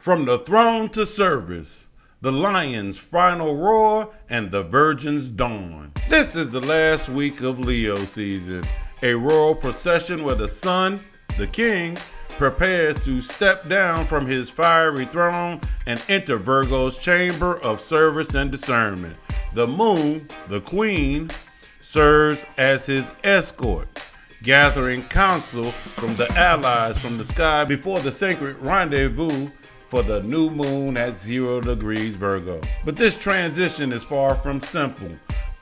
From the throne to service, the lion's final roar, and the virgin's dawn. This is the last week of Leo season, a royal procession where the sun, the king, prepares to step down from his fiery throne and enter Virgo's chamber of service and discernment. The moon, the queen, serves as his escort, gathering counsel from the allies from the sky before the sacred rendezvous for the new moon at 0 degrees Virgo. But this transition is far from simple.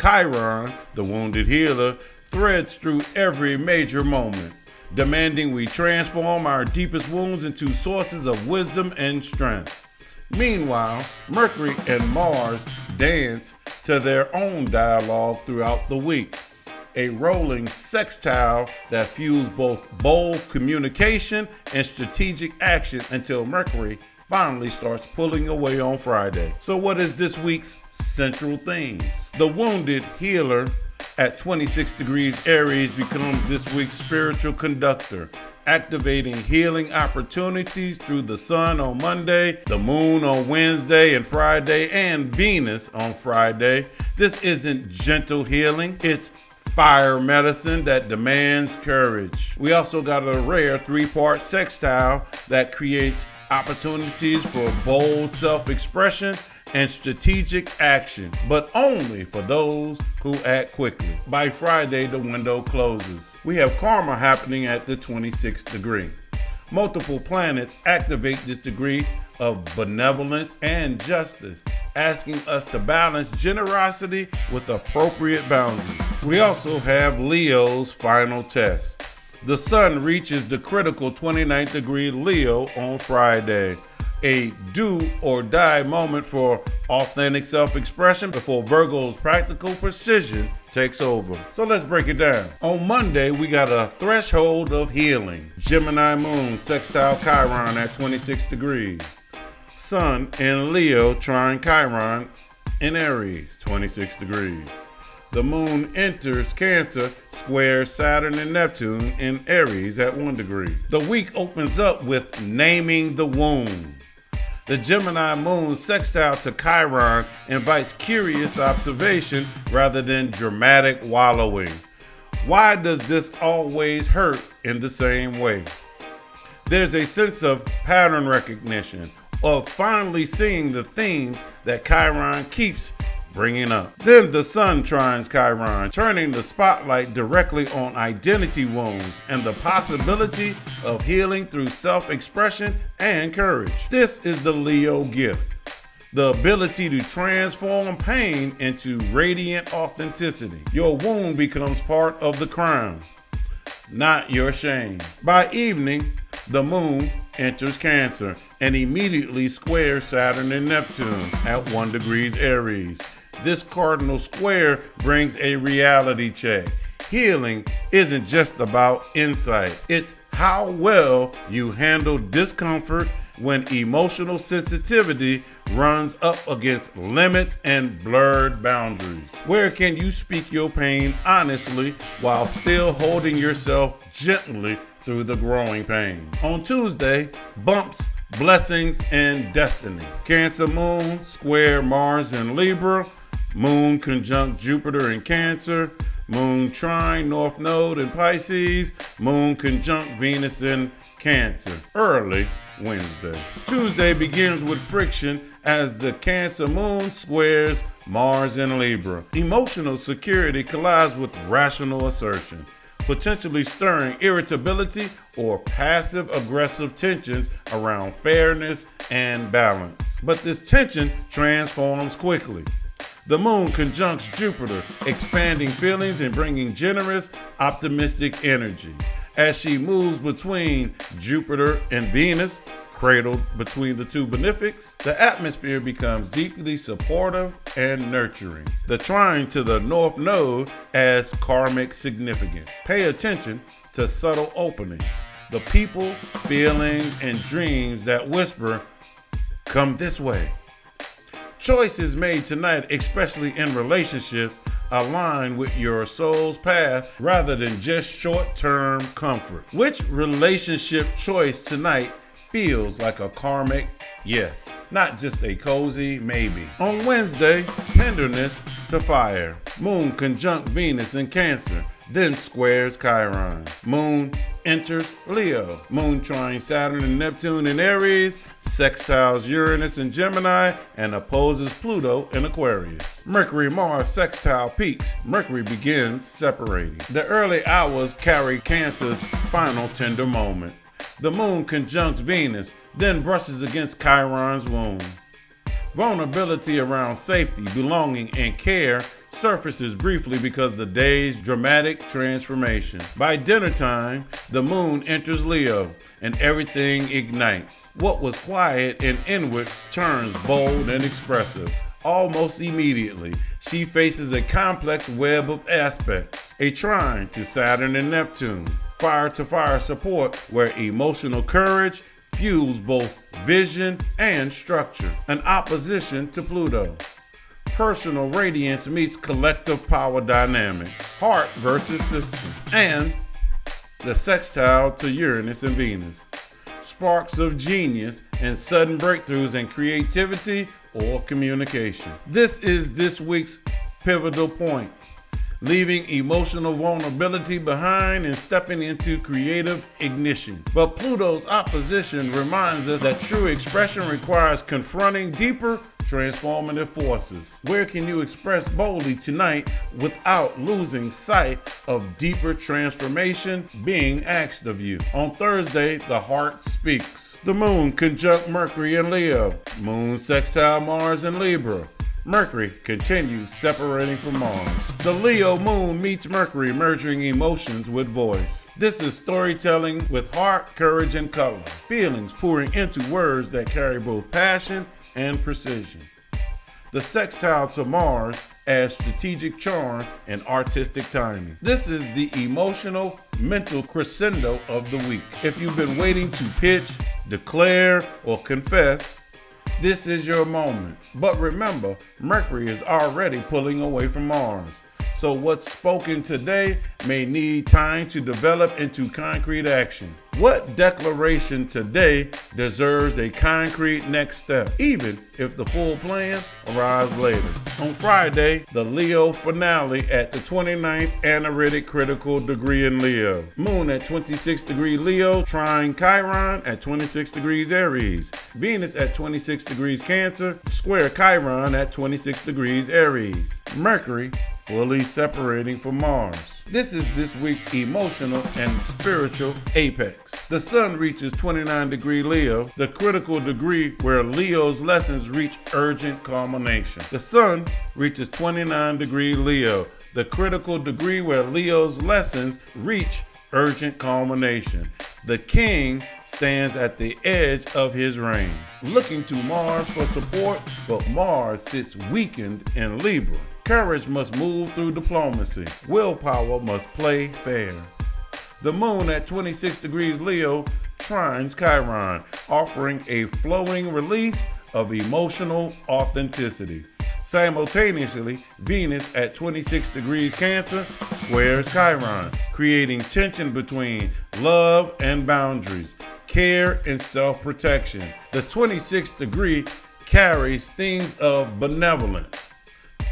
Chiron, the wounded healer, threads through every major moment, demanding we transform our deepest wounds into sources of wisdom and strength. Meanwhile, Mercury and Mars dance to their own dialogue throughout the week, a rolling sextile that fuels both bold communication and strategic action until Mercury finally starts pulling away on Friday. So what is this week's central themes? The wounded healer at 26 degrees Aries becomes this week's spiritual conductor, activating healing opportunities through the sun on Monday, the moon on Wednesday and Friday, and Venus on Friday. This isn't gentle healing, it's fire medicine that demands courage. We also got a rare 3-part sextile that creates opportunities for bold self-expression and strategic action, but only for those who act quickly. By Friday, the window closes. We have karma happening at the 26th degree. Multiple planets activate this degree of benevolence and justice, asking us to balance generosity with appropriate boundaries. We also have Leo's final test. The sun reaches the critical 29th degree Leo on Friday, a do or die moment for authentic self-expression before Virgo's practical precision takes over. So let's break it down. On Monday, we got a threshold of healing. Gemini moon sextile Chiron at 26 degrees. Sun in Leo trine Chiron in Aries, 26 degrees. The moon enters Cancer, squares Saturn and Neptune in Aries at 1 degree. The week opens up with naming the wound. The Gemini moon sextile to Chiron invites curious observation rather than dramatic wallowing. Why does this always hurt in the same way? There's a sense of pattern recognition, of finally seeing the themes that Chiron keeps bringing up. Then the sun trines Chiron, turning the spotlight directly on identity wounds and the possibility of healing through self-expression and courage. This is the Leo gift, the ability to transform pain into radiant authenticity. Your wound becomes part of the crown, not your shame. By evening, the moon enters Cancer and immediately squares Saturn and Neptune at 1 degrees Aries. This cardinal square brings a reality check. Healing isn't just about insight. It's how well you handle discomfort when emotional sensitivity runs up against limits and blurred boundaries. Where can you speak your pain honestly while still holding yourself gently through the growing pain? On Tuesday, bumps, blessings, and destiny. Cancer moon square Mars in Libra. Moon conjunct Jupiter in Cancer, Moon trine North Node in Pisces, Moon conjunct Venus in Cancer, early Wednesday. Tuesday begins with friction as the Cancer moon squares Mars in Libra. Emotional security collides with rational assertion, potentially stirring irritability or passive-aggressive tensions around fairness and balance. But this tension transforms quickly. The moon conjuncts Jupiter, expanding feelings and bringing generous, optimistic energy. As she moves between Jupiter and Venus, cradled between the two benefics, the atmosphere becomes deeply supportive and nurturing. The trine to the North Node adds karmic significance. Pay attention to subtle openings, the people, feelings, and dreams that whisper, "Come this way." Choices made tonight, especially in relationships, align with your soul's path rather than just short-term comfort. Which relationship choice tonight feels like a karmic yes, not just a cozy maybe. On Wednesday, tenderness to fire. Moon conjunct Venus in Cancer, then squares Chiron. Moon enters Leo. Moon trine Saturn and Neptune in Aries, sextiles Uranus in Gemini, and opposes Pluto in Aquarius. Mercury-Mars sextile peaks. Mercury begins separating. The early hours carry Cancer's final tender moment. The moon conjuncts Venus, then brushes against Chiron's womb. Vulnerability around safety, belonging, and care surfaces briefly because of the day's dramatic transformation. By dinner time, the moon enters Leo, and everything ignites. What was quiet and inward turns bold and expressive. Almost immediately, she faces a complex web of aspects. A trine to Saturn and Neptune. Fire-to-fire support where emotional courage fuels both vision and structure. An opposition to Pluto. Personal radiance meets collective power dynamics. Heart versus system. And the sextile to Uranus and Venus. Sparks of genius and sudden breakthroughs in creativity or communication. This is this week's pivotal point. Leaving emotional vulnerability behind and stepping into creative ignition. But Pluto's opposition reminds us that true expression requires confronting deeper transformative forces. Where can you express boldly tonight without losing sight of deeper transformation being asked of you? On Thursday, the heart speaks. The moon conjunct Mercury in Leo. Moon sextile Mars in Libra. Mercury continues separating from Mars. The Leo moon meets Mercury, merging emotions with voice. This is storytelling with heart, courage, and color. Feelings pouring into words that carry both passion and precision. The sextile to Mars adds strategic charm and artistic timing. This is the emotional, mental crescendo of the week. If you've been waiting to pitch, declare, or confess, this is your moment. But remember, Mercury is already pulling away from Mars. So what's spoken today may need time to develop into concrete action. What declaration today deserves a concrete next step, even if the full plan arrives later? On Friday, the Leo finale at the 29th Analytic Critical Degree in Leo. Moon at 26 degree Leo, trine Chiron at 26 degrees Aries. Venus at 26 degrees Cancer, square Chiron at 26 degrees Aries. Mercury fully separating from Mars. This is this week's emotional and spiritual apex. The sun reaches 29 degree Leo, the critical degree where Leo's lessons reach urgent culmination. The sun reaches 29 degree Leo, the critical degree where Leo's lessons reach urgent culmination. The king stands at the edge of his reign, looking to Mars for support, but Mars sits weakened in Libra. Courage must move through diplomacy. Willpower must play fair. The moon at 26 degrees Leo trines Chiron, offering a flowing release of emotional authenticity. Simultaneously, Venus at 26 degrees Cancer squares Chiron, creating tension between love and boundaries, care and self-protection. The 26th degree carries themes of benevolence.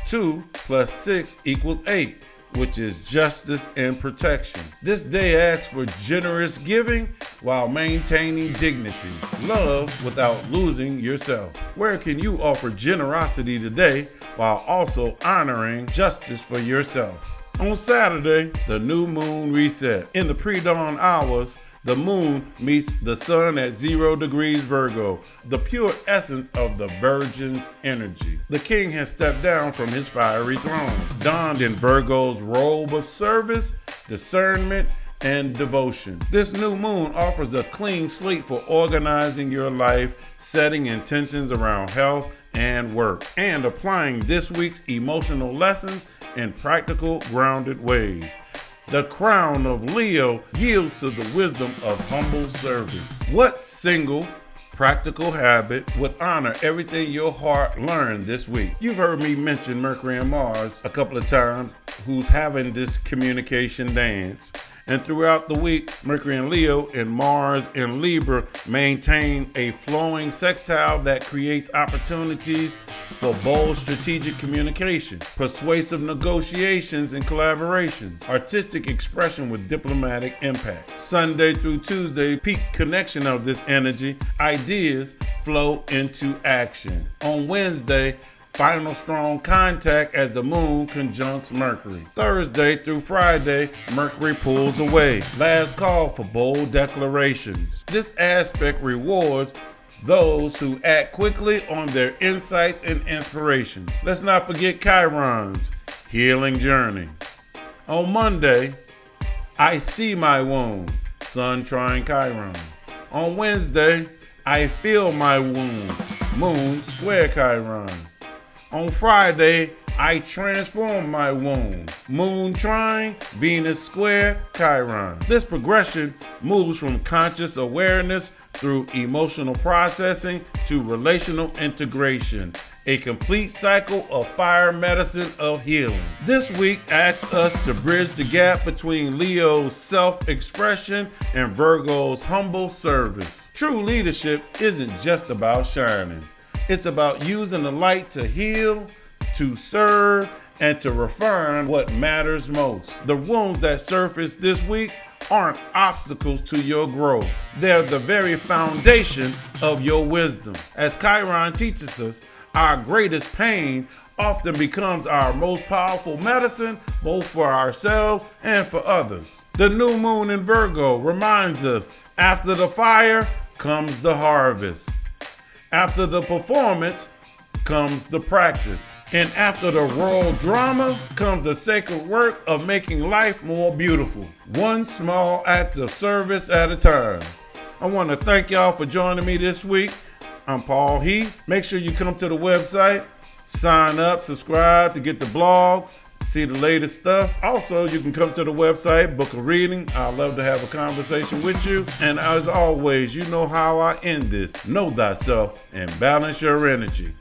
2 + 6 = 8, which is justice and protection. This day asks for generous giving while maintaining dignity, love without losing yourself. Where can you offer generosity today while also honoring justice for yourself? On Saturday, the new moon reset. In the pre-dawn hours, the moon meets the sun at 0 degrees Virgo, the pure essence of the Virgin's energy. The king has stepped down from his fiery throne, donned in Virgo's robe of service, discernment, and devotion. This new moon offers a clean slate for organizing your life, setting intentions around health and work, and applying this week's emotional lessons in practical, grounded ways. The crown of Leo yields to the wisdom of humble service. What single practical habit would honor everything your heart learned this week? You've heard me mention Mercury and Mars a couple of times, who's having this communication dance. And throughout the week, Mercury in Leo and Mars in Libra maintain a flowing sextile that creates opportunities for bold strategic communication, persuasive negotiations and collaborations, artistic expression with diplomatic impact. Sunday through Tuesday, peak connection of this energy, ideas flow into action. On Wednesday, final strong contact as the moon conjuncts Mercury. Thursday through Friday, Mercury pulls away. Last call for bold declarations. This aspect rewards those who act quickly on their insights and inspirations. Let's not forget Chiron's healing journey. On Monday, I see my wound, Sun trine Chiron. On Wednesday, I feel my wound, Moon square Chiron. On Friday, I transform my wound, Moon trine, Venus square, Chiron. This progression moves from conscious awareness through emotional processing to relational integration, a complete cycle of fire medicine of healing. This week asks us to bridge the gap between Leo's self-expression and Virgo's humble service. True leadership isn't just about shining. It's about using the light to heal, to serve, and to refine what matters most. The wounds that surface this week aren't obstacles to your growth. They're the very foundation of your wisdom. As Chiron teaches us, our greatest pain often becomes our most powerful medicine, both for ourselves and for others. The new moon in Virgo reminds us, after the fire comes the harvest. After the performance comes the practice. And after the raw drama comes the sacred work of making life more beautiful. One small act of service at a time. I want to thank y'all for joining me this week. I'm Paul Heath. Make sure you come to the website, sign up, subscribe to get the blogs, see the latest stuff. Also, you can come to the website, book a reading. I'd love to have a conversation with you. And as always, you know how I end this. Know thyself and balance your energy.